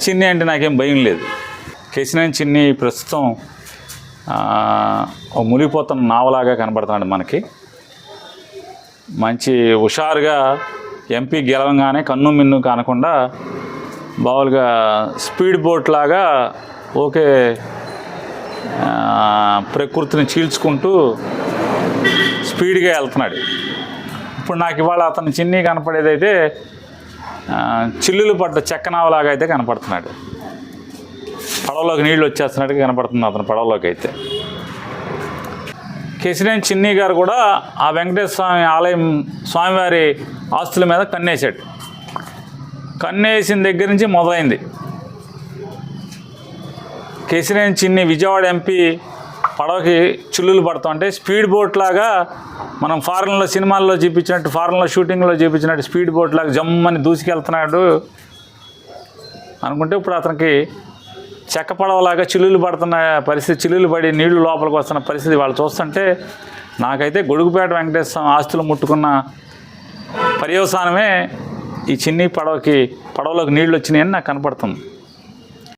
చిన్ని అంటే నాకేం భయం లేదు. కేసినేని చిన్ని ప్రస్తుతం ఒక మునిగిపోతున్న నావలాగా కనబడుతున్నాడు మనకి. మంచి హుషారుగా ఎంపీ గెలవంగానే కన్ను మిన్ను కానకుండా బావులుగా స్పీడ్ బోట్ లాగా ఓకే ప్రకృతిని చీల్చుకుంటూ స్పీడ్గా వెళ్తున్నాడు. ఇప్పుడు నాకు ఇవాళ అతను చిన్ని కనపడేదైతే చిల్లులు పడ్డ చెక్కనావలాగా అయితే కనపడుతున్నాడు. పడవలోకి నీళ్ళు వచ్చేస్తున్నట్టుగా కనపడుతుంది అతను పడవలోకి అయితే. కేసినేని చిన్ని గారు కూడా ఆ వెంకటేశ్వర స్వామి ఆలయం స్వామివారి ఆస్తుల మీద కన్నేశాడు. కన్నేసిన దగ్గర నుంచి మొదలైంది. కేసినేని చిన్ని విజయవాడ ఎంపీ పడవకి చిల్లులు పడుతుంటే స్పీడ్ బోట్ లాగా మనం ఫారెన్లో సినిమాల్లో చూపించినట్టు, ఫారెన్లో షూటింగ్లో చూపించినట్టు స్పీడ్ బోట్ లాగా జమ్మని దూసుకెళ్తున్నాడు అనుకుంటే, ఇప్పుడు అతనికి చెక్క పడవలాగా చిల్లులు పడుతున్న పరిస్థితి, చిల్లులు పడి నీళ్లు లోపలికి వస్తున్న పరిస్థితి వాళ్ళు చూస్తుంటే నాకైతే గొడుగుపేట వెంకటేశ్వర స్వామి ఆస్తులు ముట్టుకున్న పర్యవసానమే ఈ చిన్ని పడవలోకి నీళ్ళు వచ్చినాయని నాకు కనపడుతుంది.